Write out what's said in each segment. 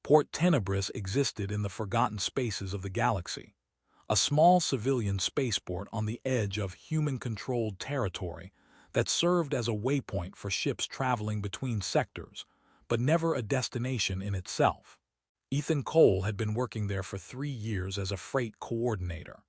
Port Tenebris existed in the forgotten spaces of the galaxy, a small civilian spaceport on the edge of human-controlled territory that served as a waypoint for ships traveling between sectors, but never a destination in itself. Ethan Cole had been working there for 3 years as a freight coordinator.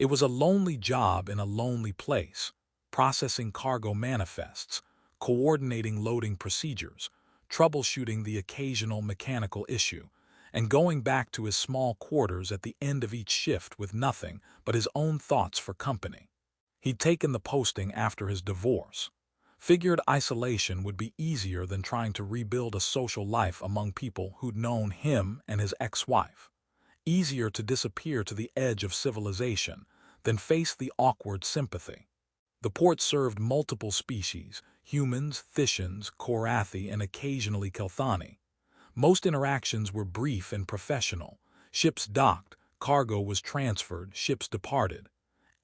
It was a lonely job in a lonely place, processing cargo manifests, coordinating loading procedures, troubleshooting the occasional mechanical issue, and going back to his small quarters at the end of each shift with nothing but his own thoughts for company. He'd taken the posting after his divorce, figured isolation would be easier than trying to rebuild a social life among people who'd known him and his ex-wife. Easier to disappear to the edge of civilization than face the awkward sympathy. The port served multiple species: humans, Thishans, Kael'thani, and occasionally Kael'thani. Most interactions were brief and professional. Ships docked, cargo was transferred, ships departed.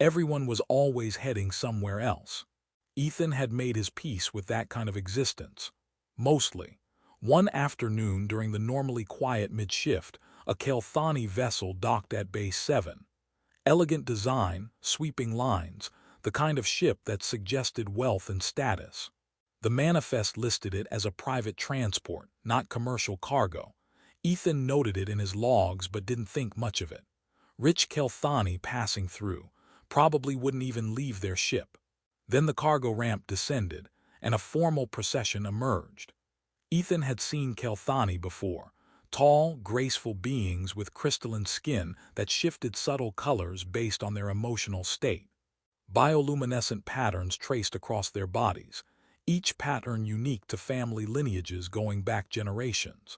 Everyone was always heading somewhere else. Ethan had made his peace with that kind of existence. Mostly. One afternoon during the normally quiet mid-shift, a Kael'thani vessel docked at Base 7. Elegant design, sweeping lines, the kind of ship that suggested wealth and status. The manifest listed it as a private transport, not commercial cargo. Ethan noted it in his logs but didn't think much of it. Rich Kael'thani passing through, probably wouldn't even leave their ship. Then the cargo ramp descended, and a formal procession emerged. Ethan had seen Kael'thani before, tall, graceful beings with crystalline skin that shifted subtle colors based on their emotional state. Bioluminescent patterns traced across their bodies, each pattern unique to family lineages going back generations.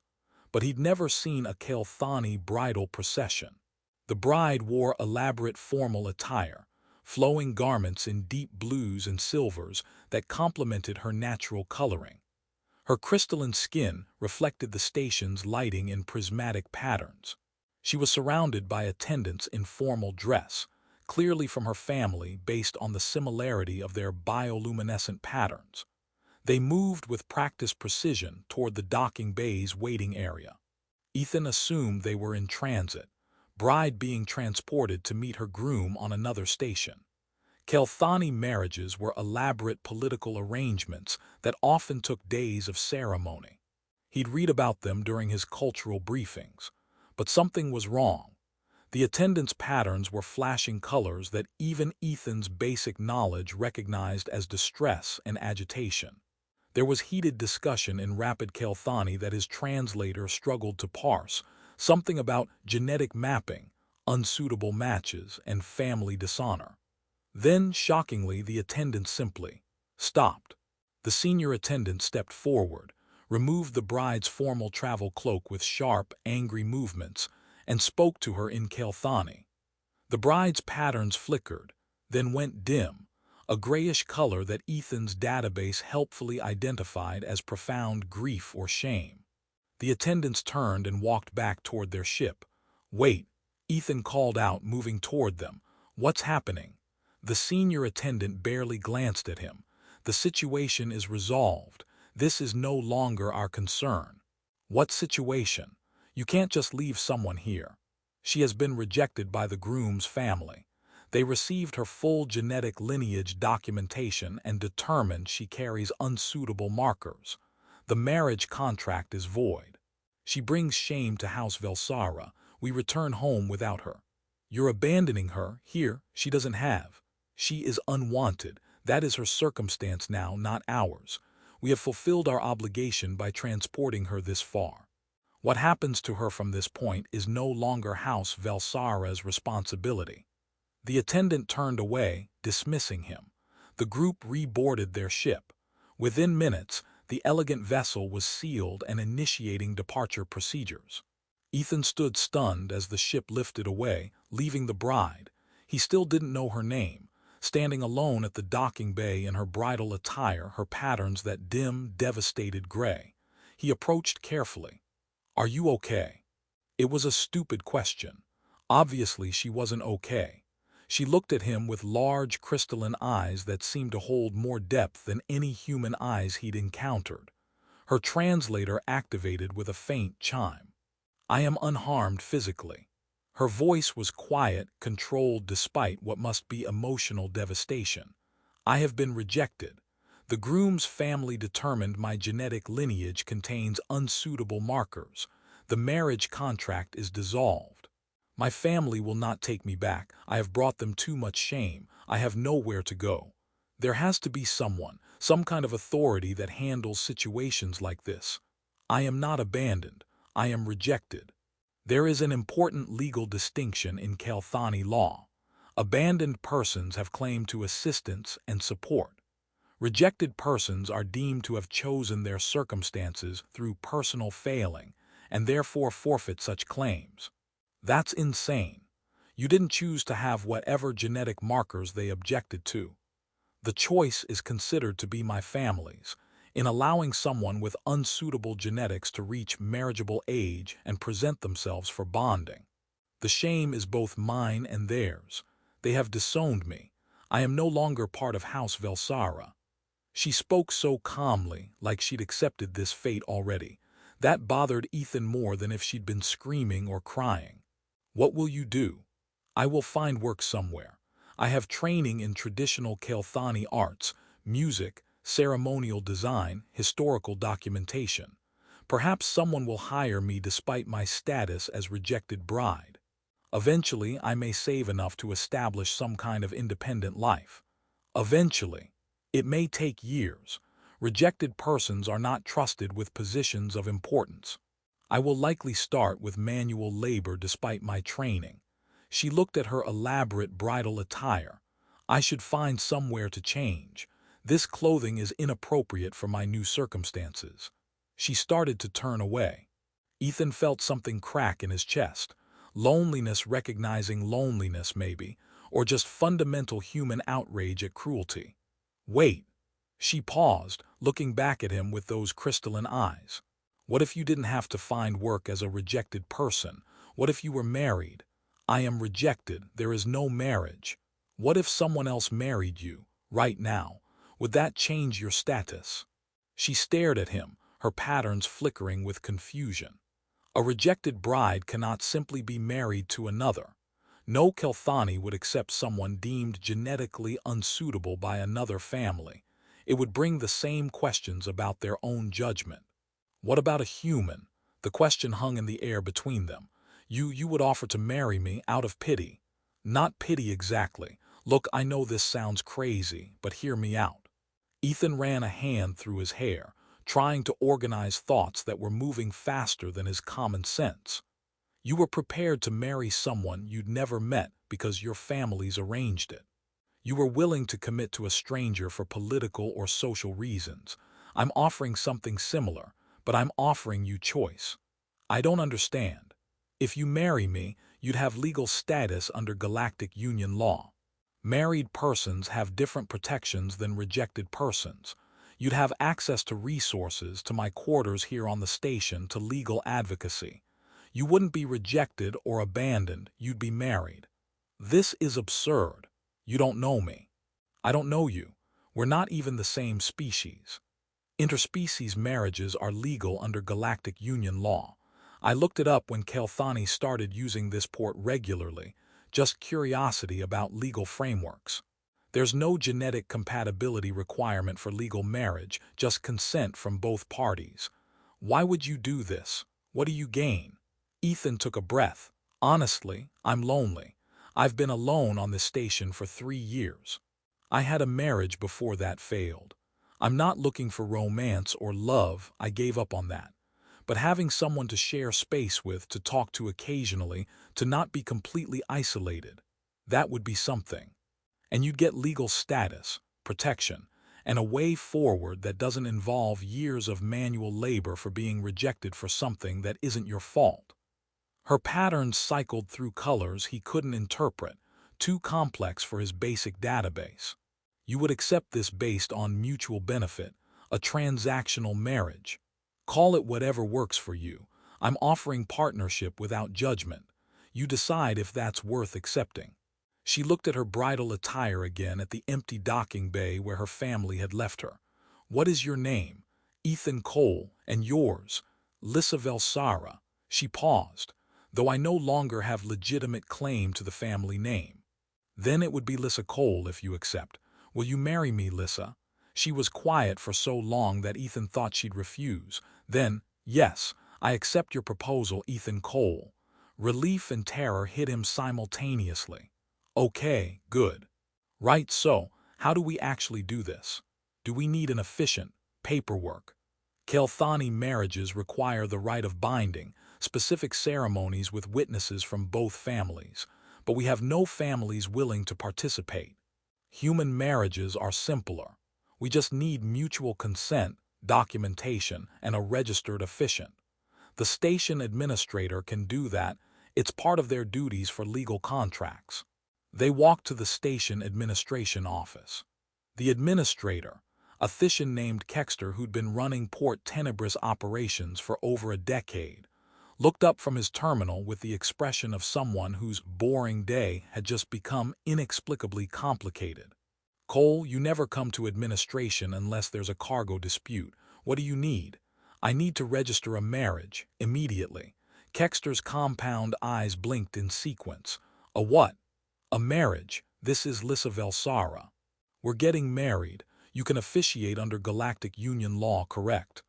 But he'd never seen a Kael'thani bridal procession. The bride wore elaborate formal attire, flowing garments in deep blues and silvers that complemented her natural coloring. Her crystalline skin reflected the station's lighting in prismatic patterns. She was surrounded by attendants in formal dress, clearly from her family based on the similarity of their bioluminescent patterns. They moved with practiced precision toward the docking bay's waiting area. Ethan assumed they were in transit, bride being transported to meet her groom on another station. Kael'thani marriages were elaborate political arrangements that often took days of ceremony. He'd read about them during his cultural briefings, but something was wrong. The attendants' patterns were flashing colors that even Ethan's basic knowledge recognized as distress and agitation. There was heated discussion in Rapid Kael'thani that his translator struggled to parse, something about genetic mapping, unsuitable matches, and family dishonor. Then, shockingly, the attendant simply stopped. The senior attendant stepped forward, removed the bride's formal travel cloak with sharp, angry movements, and spoke to her in Kael'thani. The bride's patterns flickered, then went dim, a grayish color that Ethan's database helpfully identified as profound grief or shame. The attendants turned and walked back toward their ship. "Wait," Ethan called out, moving toward them. "What's happening?" The senior attendant barely glanced at him. "The situation is resolved. This is no longer our concern." "What situation? You can't just leave someone here." "She has been rejected by the groom's family. They received her full genetic lineage documentation and determined she carries unsuitable markers. The marriage contract is void. She brings shame to House Velsara. We return home without her." "You're abandoning her. Here, she doesn't have. She is unwanted. That is her circumstance now, not ours. We have fulfilled our obligation by transporting her this far. What happens to her from this point is no longer House Velsara's responsibility." The attendant turned away, dismissing him. The group reboarded their ship. Within minutes, the elegant vessel was sealed and initiating departure procedures. Ethan stood stunned as the ship lifted away, leaving the bride. He still didn't know her name. Standing alone at the docking bay in her bridal attire, her patterns that dim, devastated gray. He approached carefully. "Are you okay?" It was a stupid question. Obviously she wasn't okay. She looked at him with large crystalline eyes that seemed to hold more depth than any human eyes he'd encountered. Her translator activated with a faint chime. I am unharmed physically. Her voice was quiet, controlled despite what must be emotional devastation. I have been rejected. The groom's family determined my genetic lineage contains unsuitable markers. The marriage contract is dissolved. My family will not take me back. I have brought them too much shame. I have nowhere to go. There has to be someone, some kind of authority that handles situations like this. I am not abandoned. I am rejected. There is an important legal distinction in Kael'thani law. Abandoned persons have claim to assistance and support. Rejected persons are deemed to have chosen their circumstances through personal failing and therefore forfeit such claims. That's insane. You didn't choose to have whatever genetic markers they objected to. The choice is considered to be my family's, in allowing someone with unsuitable genetics to reach marriageable age and present themselves for bonding. The shame is both mine and theirs. They have disowned me. I am no longer part of House Velsara. She spoke so calmly, like she'd accepted this fate already. That bothered Ethan more than if she'd been screaming or crying. What will you do? I will find work somewhere. I have training in traditional Kael'thani arts, music, ceremonial design, historical documentation. Perhaps someone will hire me despite my status as rejected bride. Eventually, I may save enough to establish some kind of independent life. Eventually. It may take years. Rejected persons are not trusted with positions of importance. I will likely start with manual labor despite my training. She looked at her elaborate bridal attire. I should find somewhere to change. This clothing is inappropriate for my new circumstances. She started to turn away. Ethan felt something crack in his chest. Loneliness recognizing loneliness maybe, or just fundamental human outrage at cruelty. Wait. She paused, looking back at him with those crystalline eyes. What if you didn't have to find work as a rejected person? What if you were married? I am rejected. There is no marriage. What if someone else married you, right now? Would that change your status? She stared at him, her patterns flickering with confusion. A rejected bride cannot simply be married to another. No Kael'thani would accept someone deemed genetically unsuitable by another family. It would bring the same questions about their own judgment. What about a human? The question hung in the air between them. You would offer to marry me out of pity. Not pity exactly. Look, I know this sounds crazy, but hear me out. Ethan ran a hand through his hair, trying to organize thoughts that were moving faster than his common sense. You were prepared to marry someone you'd never met because your families arranged it. You were willing to commit to a stranger for political or social reasons. I'm offering something similar, but I'm offering you choice. I don't understand. If you marry me, you'd have legal status under Galactic Union law. Married persons have different protections than rejected persons. You'd have access to resources, to my quarters here on the station, to legal advocacy. You wouldn't be rejected or abandoned, you'd be married. This is absurd. You don't know me. I don't know you. We're not even the same species. Interspecies marriages are legal under Galactic Union law. I looked it up when Kael'thani started using this port regularly, just curiosity about legal frameworks. There's no genetic compatibility requirement for legal marriage, just consent from both parties. Why would you do this? What do you gain? Ethan took a breath. Honestly, I'm lonely. I've been alone on this station for 3 years. I had a marriage before that failed. I'm not looking for romance or love, I gave up on that. But having someone to share space with, to talk to occasionally, to not be completely isolated, that would be something. And you'd get legal status, protection, and a way forward that doesn't involve years of manual labor for being rejected for something that isn't your fault. Her patterns cycled through colors he couldn't interpret, too complex for his basic database. You would accept this based on mutual benefit, a transactional marriage. Call it whatever works for you. I'm offering partnership without judgment. You decide if that's worth accepting. She looked at her bridal attire again at the empty docking bay where her family had left her. What is your name? Ethan Cole, and yours? Lyssa Velsara. She paused. Though I no longer have legitimate claim to the family name. Then it would be Lyssa Cole if you accept. Will you marry me, Lyssa? She was quiet for so long that Ethan thought she'd refuse. Then, yes, I accept your proposal, Ethan Cole. Relief and terror hit him simultaneously. Okay, good. Right, so, how do we actually do this? Do we need an efficient paperwork? Kael'thani marriages require the rite of binding, specific ceremonies with witnesses from both families, but we have no families willing to participate. Human marriages are simpler. We just need mutual consent, documentation, and a registered officiant. The station administrator can do that. It's part of their duties for legal contracts. They walked to the station administration office. The administrator, a Thishan named Kexter who'd been running Port Tenebris operations for over a decade, looked up from his terminal with the expression of someone whose boring day had just become inexplicably complicated. Cole, you never come to administration unless there's a cargo dispute. What do you need? I need to register a marriage, immediately. Kexter's compound eyes blinked in sequence. A what? A marriage. This is Lyssa Velsara. We're getting married. You can officiate under Galactic Union law, correct?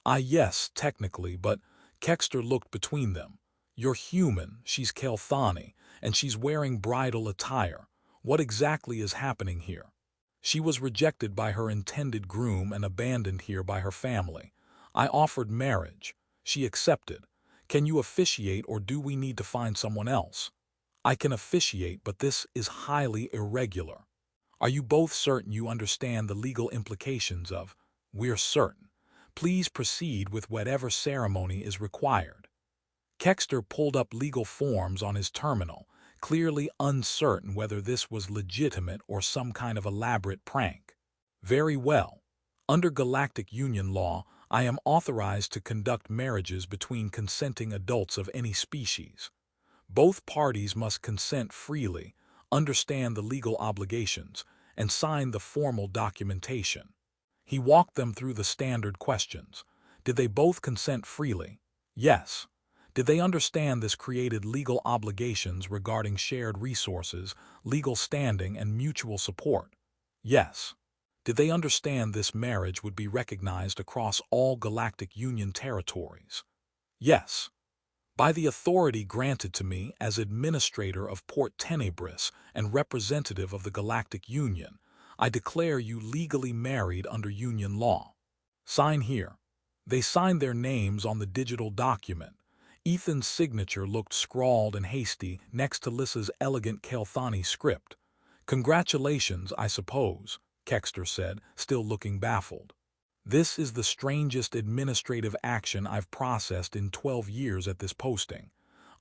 Yes, technically, but Kexter looked between them. You're human, she's Kael'thani, and she's wearing bridal attire. What exactly is happening here? She was rejected by her intended groom and abandoned here by her family. I offered marriage. She accepted. Can you officiate, or do we need to find someone else? I can officiate, but this is highly irregular. Are you both certain you understand the legal implications of, we're certain. Please proceed with whatever ceremony is required. Kexter pulled up legal forms on his terminal, clearly uncertain whether this was legitimate or some kind of elaborate prank. Very well. Under Galactic Union law, I am authorized to conduct marriages between consenting adults of any species. Both parties must consent freely, understand the legal obligations, and sign the formal documentation. He walked them through the standard questions. Did they both consent freely? Yes. Did they understand this created legal obligations regarding shared resources, legal standing, and mutual support? Yes. Did they understand this marriage would be recognized across all Galactic Union territories? Yes. By the authority granted to me as administrator of Port Tenebris and representative of the Galactic Union, I declare you legally married under Union law. Sign here. They signed their names on the digital document. Ethan's signature looked scrawled and hasty next to Lyssa's elegant Kael'thani script. Congratulations, I suppose, Kexter said, still looking baffled. This is the strangest administrative action I've processed in 12 years at this posting.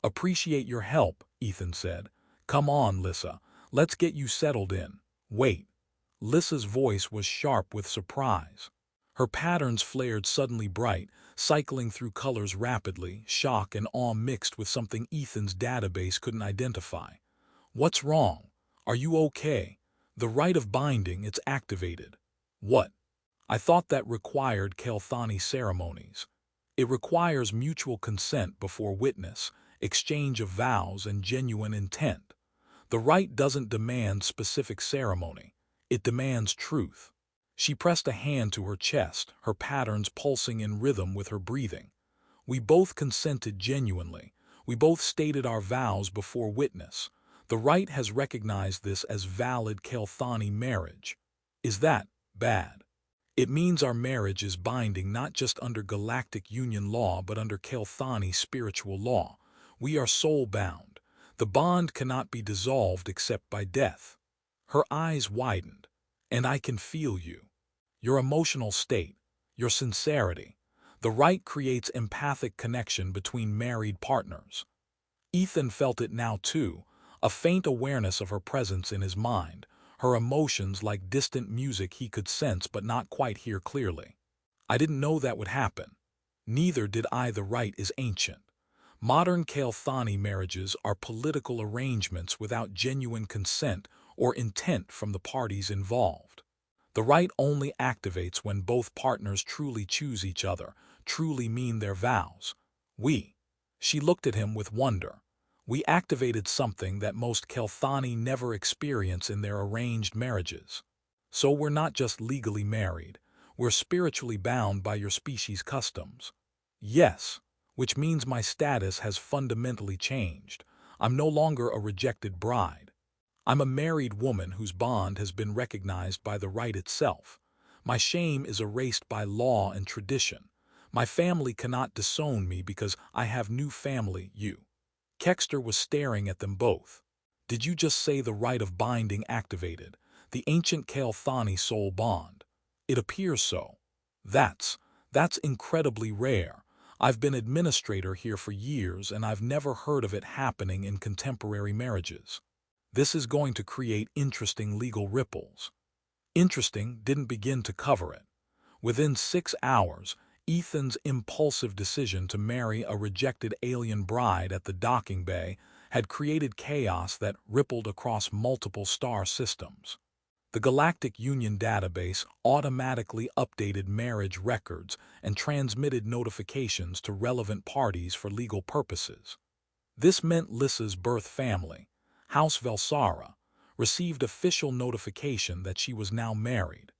Appreciate your help, Ethan said. Come on, Lyssa. Let's get you settled in. Wait. Lyssa's voice was sharp with surprise. Her patterns flared suddenly bright, cycling through colors rapidly, shock and awe mixed with something Ethan's database couldn't identify. What's wrong? Are you okay? The rite of binding, it's activated. What? I thought that required Kael'thani ceremonies. It requires mutual consent before witness, exchange of vows, and genuine intent. The rite doesn't demand specific ceremony. It demands truth. She pressed a hand to her chest, her patterns pulsing in rhythm with her breathing. We both consented genuinely. We both stated our vows before witness. The rite has recognized this as valid Kael'thani marriage. Is that bad? It means our marriage is binding not just under Galactic Union law but under Kael'thani spiritual law. We are soul-bound. The bond cannot be dissolved except by death. Her eyes widened. And I can feel you. Your emotional state, your sincerity. The rite creates empathic connection between married partners. Ethan felt it now too, a faint awareness of her presence in his mind, her emotions like distant music he could sense but not quite hear clearly. I didn't know that would happen. Neither did I. The rite is ancient. Modern Kael'thani marriages are political arrangements without genuine consent or intent from the parties involved. The rite only activates when both partners truly choose each other, truly mean their vows. We. She looked at him with wonder. We activated something that most Kael'thani never experience in their arranged marriages. So we're not just legally married, we're spiritually bound by your species' customs. Yes, which means my status has fundamentally changed. I'm no longer a rejected bride. I'm a married woman whose bond has been recognized by the rite itself. My shame is erased by law and tradition. My family cannot disown me because I have new family, you. Kexter was staring at them both. Did you just say the rite of binding activated, the ancient Kael'thani soul bond? It appears so. That's incredibly rare. I've been administrator here for years and I've never heard of it happening in contemporary marriages. This is going to create interesting legal ripples. Interesting didn't begin to cover it. Within 6 hours, Ethan's impulsive decision to marry a rejected alien bride at the docking bay had created chaos that rippled across multiple star systems. The Galactic Union database automatically updated marriage records and transmitted notifications to relevant parties for legal purposes. This meant Lyssa's birth family, House Velsara, received official notification that she was now married.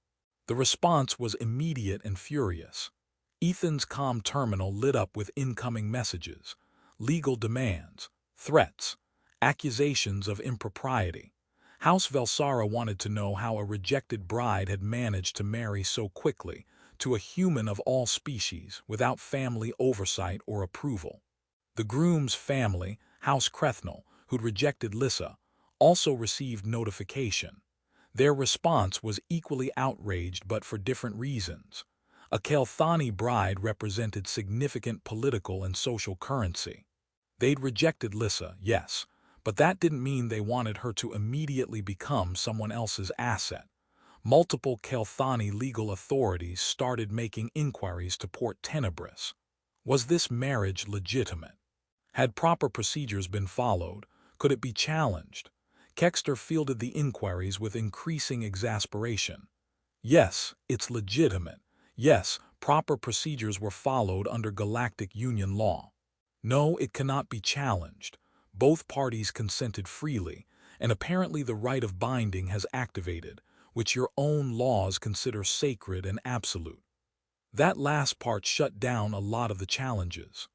The response was immediate and furious. Ethan's comm terminal lit up with incoming messages, legal demands, threats, accusations of impropriety. House Velsara wanted to know how a rejected bride had managed to marry so quickly to a human of all species without family oversight or approval. The groom's family, House Kael'thani, who'd rejected Lyssa, also received notification. Their response was equally outraged but for different reasons. A Kael'thani bride represented significant political and social currency. They'd rejected Lyssa, yes, but that didn't mean they wanted her to immediately become someone else's asset. Multiple Kael'thani legal authorities started making inquiries to Port Tenebris. Was this marriage legitimate? Had proper procedures been followed? Could it be challenged? Kexter fielded the inquiries with increasing exasperation. Yes, it's legitimate. Yes, proper procedures were followed under Galactic Union law. No, it cannot be challenged. Both parties consented freely, and apparently the Rite of Binding has activated, which your own laws consider sacred and absolute. That last part shut down a lot of the challenges.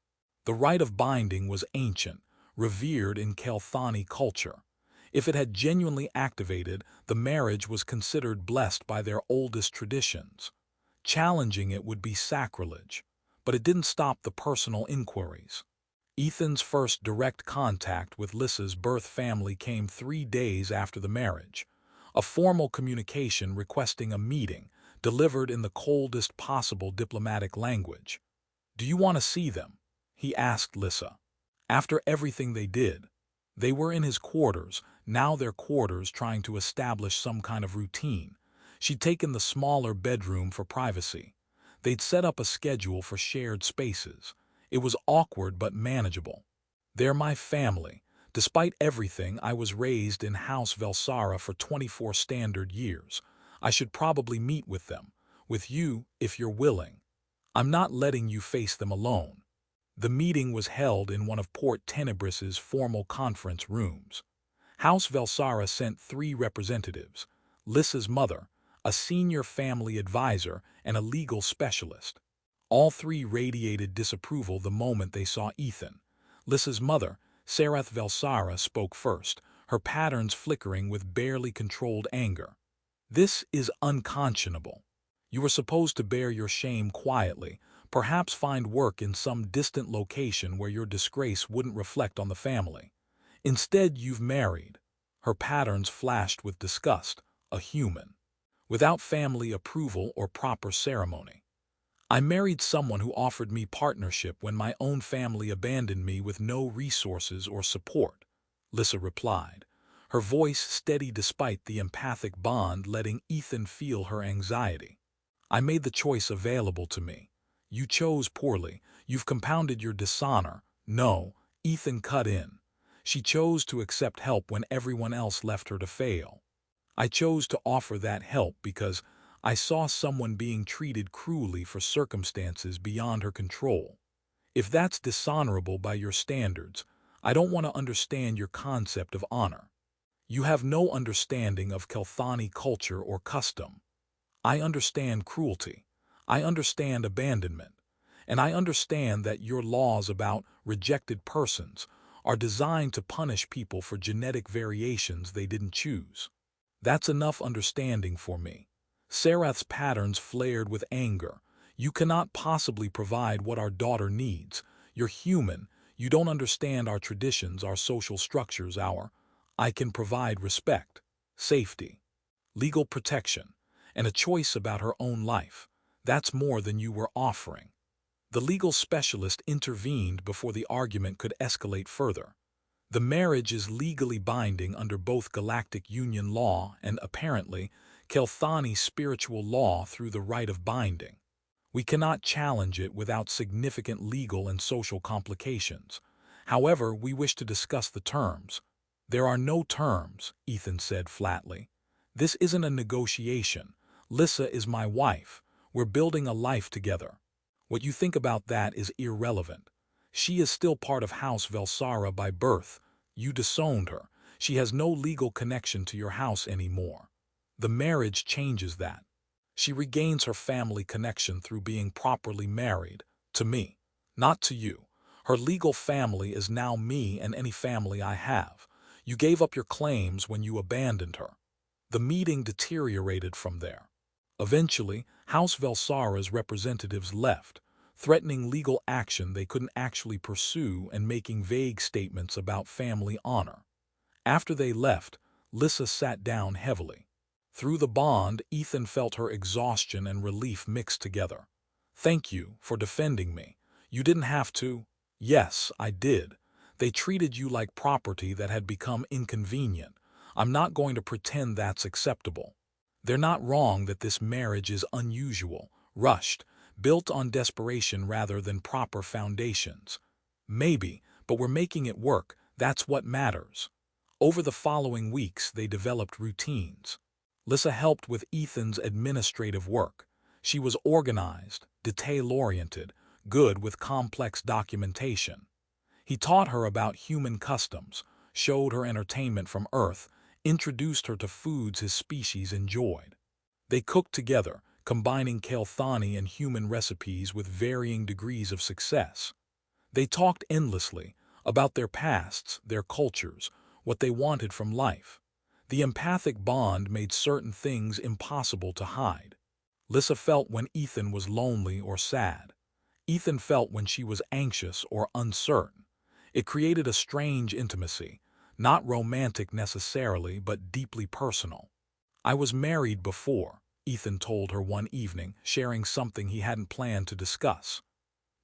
The Rite of Binding was ancient, revered in Kael'thani culture. If it had genuinely activated, the marriage was considered blessed by their oldest traditions. Challenging it would be sacrilege, but it didn't stop the personal inquiries. Ethan's first direct contact with Lyssa's birth family came 3 days after the marriage. A formal communication requesting a meeting, delivered in the coldest possible diplomatic language. "Do you want to see them?" he asked Lyssa. After everything they did, they were in his quarters, now their quarters trying to establish some kind of routine. She'd taken the smaller bedroom for privacy. They'd set up a schedule for shared spaces. It was awkward but manageable. They're my family. Despite everything, I was raised in House Velsara for 24 standard years. I should probably meet with them. With you, if you're willing. I'm not letting you face them alone. The meeting was held in one of Port Tenebris's formal conference rooms. House Velsara sent 3 representatives, Lyssa's mother, a senior family advisor, and a legal specialist. All 3 radiated disapproval the moment they saw Ethan. Lyssa's mother, Sarath Velsara, spoke first, her patterns flickering with barely controlled anger. "This is unconscionable. You were supposed to bear your shame quietly, perhaps find work in some distant location where your disgrace wouldn't reflect on the family. Instead, you've married." Her patterns flashed with disgust, "a human. Without family approval or proper ceremony. I married someone who offered me partnership when my own family abandoned me with no resources or support," Lyssa replied, her voice steady despite the empathic bond letting Ethan feel her anxiety. "I made the choice available to me. You chose poorly. You've compounded your dishonor." "No," Ethan cut in. "She chose to accept help when everyone else left her to fail. I chose to offer that help because I saw someone being treated cruelly for circumstances beyond her control. If that's dishonorable by your standards, I don't want to understand your concept of honor. You have no understanding of Kael'thani culture or custom. I understand cruelty. I understand abandonment. And I understand that your laws about rejected persons are designed to punish people for genetic variations they didn't choose. That's enough understanding for me. Sarath's patterns flared with anger. You cannot possibly provide what our daughter needs. You're human. You don't understand our traditions, our social structures, I can provide respect, safety, legal protection, and a choice about her own life. That's more than you were offering. The legal specialist intervened before the argument could escalate further. The marriage is legally binding under both Galactic Union law and, apparently, Kael'thani spiritual law through the Rite of Binding. We cannot challenge it without significant legal and social complications. However, we wish to discuss the terms. There are no terms, Ethan said flatly. This isn't a negotiation. Lyssa is my wife. We're building a life together. What you think about that is irrelevant. She is still part of House Velsara by birth. You disowned her. She has no legal connection to your house anymore. The marriage changes that. She regains her family connection through being properly married, to me, not to you. Her legal family is now me and any family I have. You gave up your claims when you abandoned her. The meeting deteriorated from there. Eventually, House Velsara's representatives left, threatening legal action they couldn't actually pursue and making vague statements about family honor. After they left, Lyssa sat down heavily. Through the bond, Ethan felt her exhaustion and relief mixed together. Thank you for defending me. You didn't have to. Yes, I did. They treated you like property that had become inconvenient. I'm not going to pretend that's acceptable. They're not wrong that this marriage is unusual, rushed, built on desperation rather than proper foundations. Maybe, but we're making it work. That's what matters. Over the following weeks, they developed routines. Lyssa helped with Ethan's administrative work. She was organized, detail-oriented, good with complex documentation. He taught her about human customs, showed her entertainment from Earth, introduced her to foods his species enjoyed. They cooked together, combining Kael'thani and human recipes with varying degrees of success. They talked endlessly about their pasts, their cultures, what they wanted from life. The empathic bond made certain things impossible to hide. Lyssa felt when Ethan was lonely or sad. Ethan felt when she was anxious or uncertain. It created a strange intimacy, not romantic necessarily, but deeply personal. I was married before, Ethan told her one evening, sharing something he hadn't planned to discuss.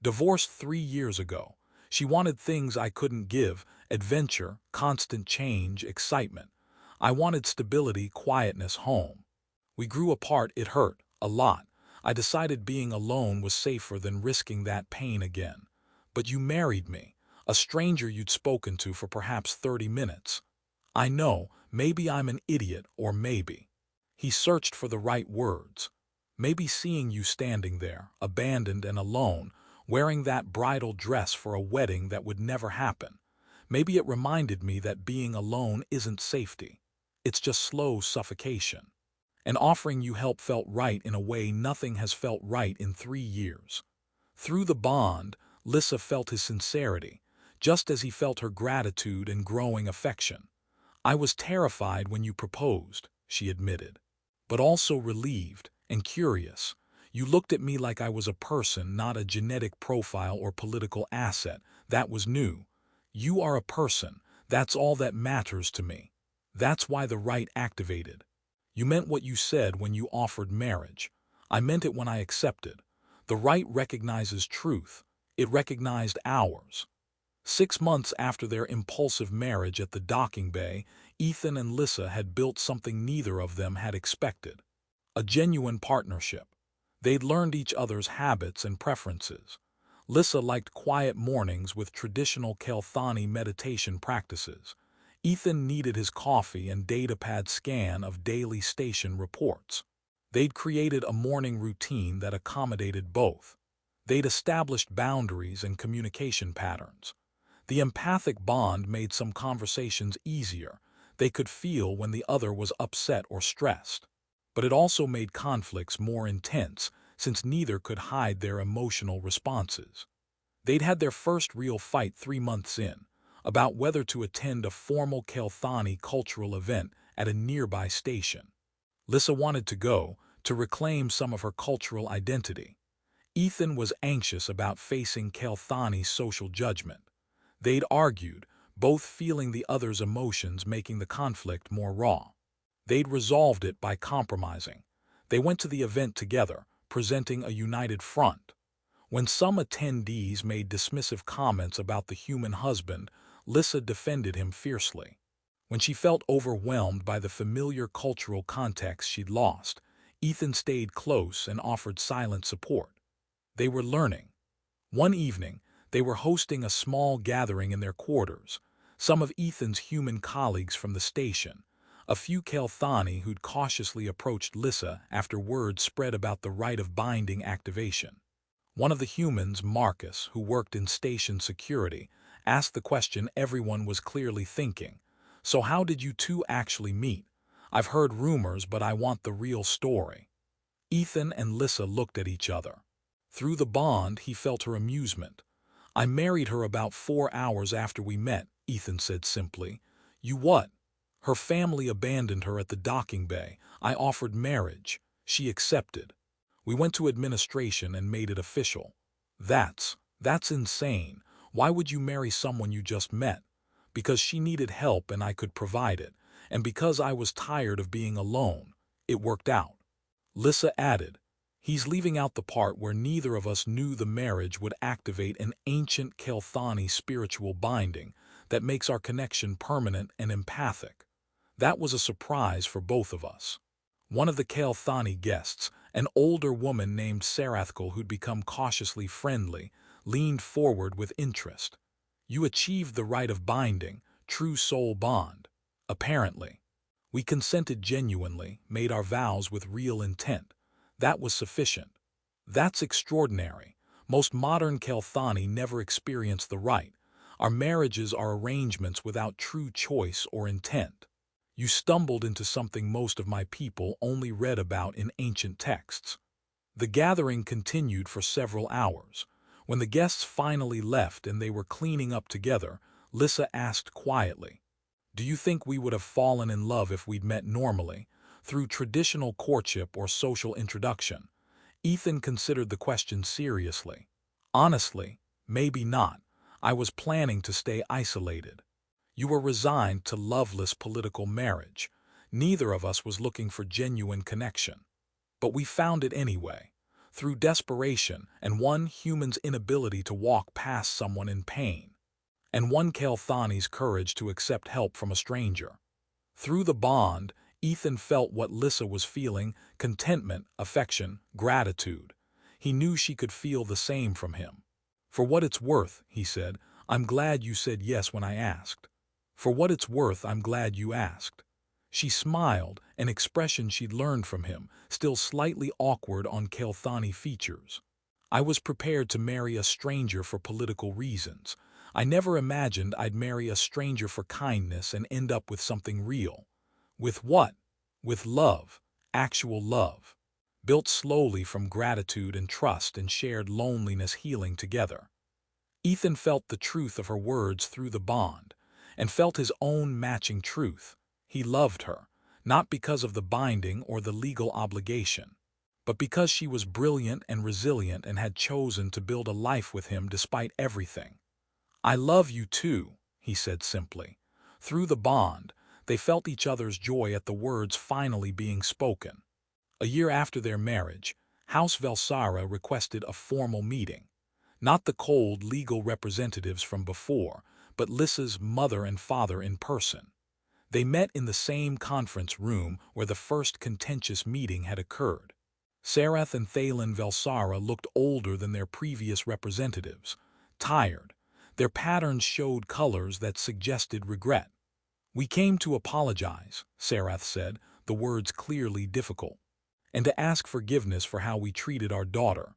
Divorced 3 years ago. She wanted things I couldn't give: adventure, constant change, excitement. I wanted stability, quietness, home. We grew apart. It hurt, a lot. I decided being alone was safer than risking that pain again. But you married me, a stranger you'd spoken to for perhaps 30 minutes. I know, maybe I'm an idiot, or maybe. He searched for the right words. Maybe seeing you standing there, abandoned and alone, wearing that bridal dress for a wedding that would never happen. Maybe it reminded me that being alone isn't safety. It's just slow suffocation. And offering you help felt right in a way nothing has felt right in 3 years. Through the bond, Lyssa felt his sincerity, just as he felt her gratitude and growing affection. I was terrified when you proposed, she admitted, but also relieved and curious. You looked at me like I was a person, not a genetic profile or political asset. That was new. You are a person. That's all that matters to me. That's why the right activated. You meant what you said when you offered marriage. I meant it when I accepted. The right recognizes truth. It recognized ours. 6 months after their impulsive marriage at the docking bay, Ethan and Lyssa had built something neither of them had expected. A genuine partnership. They'd learned each other's habits and preferences. Lyssa liked quiet mornings with traditional Kael'thani meditation practices. Ethan needed his coffee and datapad scan of daily station reports. They'd created a morning routine that accommodated both. They'd established boundaries and communication patterns. The empathic bond made some conversations easier. They could feel when the other was upset or stressed. But it also made conflicts more intense, since neither could hide their emotional responses. They'd had their first real fight 3 months in, about whether to attend a formal Kael'thani cultural event at a nearby station. Lyssa wanted to go, to reclaim some of her cultural identity. Ethan was anxious about facing Kael'thani's social judgment. They'd argued, both feeling the other's emotions, making the conflict more raw. They'd resolved it by compromising. They went to the event together, presenting a united front. When some attendees made dismissive comments about the human husband, Lyssa defended him fiercely. When she felt overwhelmed by the familiar cultural context she'd lost, Ethan stayed close and offered silent support. They were learning. One evening, they were hosting a small gathering in their quarters. Some of Ethan's human colleagues from the station, a few Kael'thani who'd cautiously approached Lyssa after word spread about the Rite of Binding activation. One of the humans, Marcus, who worked in station security, asked the question everyone was clearly thinking. "So how did you two actually meet? I've heard rumors, but I want the real story." Ethan and Lyssa looked at each other. Through the bond, he felt her amusement. "I married her about 4 hours after we met," Ethan said simply. "You what?" "Her family abandoned her at the docking bay. I offered marriage. She accepted. We went to administration and made it official." That's insane. Why would you marry someone you just met?" "Because she needed help and I could provide it. And because I was tired of being alone. It worked out." Lyssa added, "He's leaving out the part where neither of us knew the marriage would activate an ancient Kael'thani spiritual binding that makes our connection permanent and empathic. That was a surprise for both of us." One of the Kael'thani guests, an older woman named Sarathkal who'd become cautiously friendly, leaned forward with interest. "You achieved the Rite of Binding, true soul bond." "Apparently. We consented genuinely, made our vows with real intent. That was sufficient." "That's extraordinary. Most modern Kael'thani never experience the rite. Our marriages are arrangements without true choice or intent. You stumbled into something most of my people only read about in ancient texts." The gathering continued for several hours. When the guests finally left and they were cleaning up together, Lyssa asked quietly, "Do you think we would have fallen in love if we'd met normally, through traditional courtship or social introduction?" Ethan considered the question seriously. "Honestly, maybe not. I was planning to stay isolated." "You were resigned to loveless political marriage. Neither of us was looking for genuine connection. But we found it anyway, through desperation and one human's inability to walk past someone in pain, and one Kael'thani's courage to accept help from a stranger. Through the bond, Ethan felt what Lyssa was feeling: contentment, affection, gratitude. He knew she could feel the same from him. "For what it's worth," he said, "I'm glad you said yes when I asked. For what it's worth, I'm glad you asked." She smiled, an expression she'd learned from him, still slightly awkward on Kael'thani features. "I was prepared to marry a stranger for political reasons. I never imagined I'd marry a stranger for kindness and end up with something real." "With what?" "With love. Actual love. Built slowly from gratitude and trust and shared loneliness healing together." Ethan felt the truth of her words through the bond, and felt his own matching truth. He loved her, not because of the binding or the legal obligation, but because she was brilliant and resilient and had chosen to build a life with him despite everything. "I love you too," he said simply. Through the bond, they felt each other's joy at the words finally being spoken. A year after their marriage, House Velsara requested a formal meeting. Not the cold legal representatives from before, but Lyssa's mother and father in person. They met in the same conference room where the first contentious meeting had occurred. Sarath and Thalen Velsara looked older than their previous representatives, tired. Their patterns showed colors that suggested regret. "We came to apologize," Sarath said, the words clearly difficult, "and to ask forgiveness for how we treated our daughter."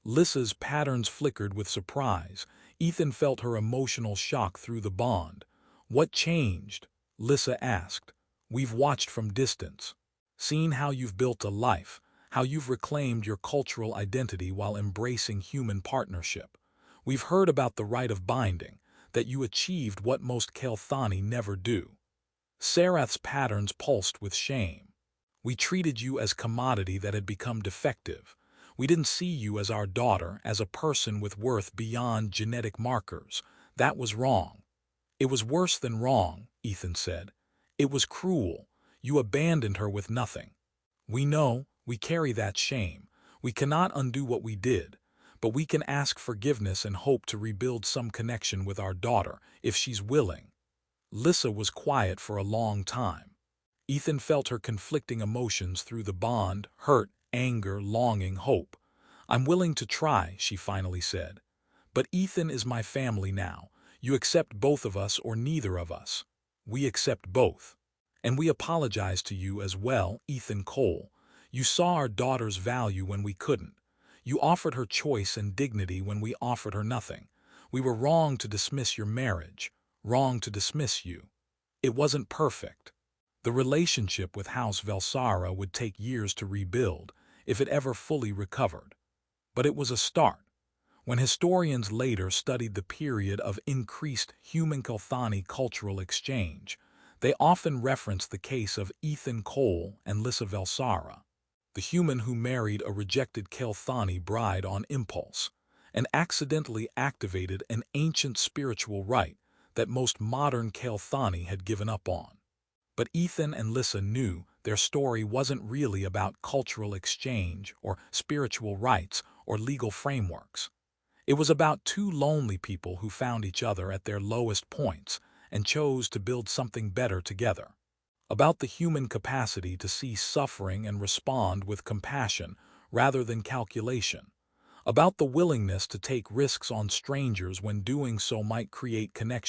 Lyssa's patterns flickered with surprise. Ethan felt her emotional shock through the bond. "What changed?" Lyssa asked. "We've watched from distance, seen how you've built a life, how you've reclaimed your cultural identity while embracing human partnership. We've heard about the Rite of Binding, that you achieved what most Kael'thani never do." Sarath's patterns pulsed with shame. "We treated you as commodity that had become defective. We didn't see you as our daughter, as a person with worth beyond genetic markers. That was wrong." "It was worse than wrong," Ethan said. "It was cruel. You abandoned her with nothing. We know, we carry that shame. We cannot undo what we did, but we can ask forgiveness and hope to rebuild some connection with our daughter, if she's willing." Lyssa was quiet for a long time. Ethan felt her conflicting emotions through the bond: hurt, anger, longing, hope. "I'm willing to try," she finally said. "But Ethan is my family now. You accept both of us or neither of us." "We accept both. And we apologize to you as well, Ethan Cole. You saw our daughter's value when we couldn't. You offered her choice and dignity when we offered her nothing. We were wrong to dismiss your marriage, wrong to dismiss you. It wasn't perfect." The relationship with House Velsara would take years to rebuild, if it ever fully recovered. But it was a start. When historians later studied the period of increased human Kael'thani cultural exchange, they often referenced the case of Ethan Cole and Lyssa Velsara, the human who married a rejected Kael'thani bride on impulse, and accidentally activated an ancient spiritual rite that most modern Kael'thani had given up on. But Ethan and Lyssa knew their story wasn't really about cultural exchange or spiritual rites or legal frameworks. It was about two lonely people who found each other at their lowest points and chose to build something better together. About the human capacity to see suffering and respond with compassion rather than calculation. About the willingness to take risks on strangers when doing so might create connection.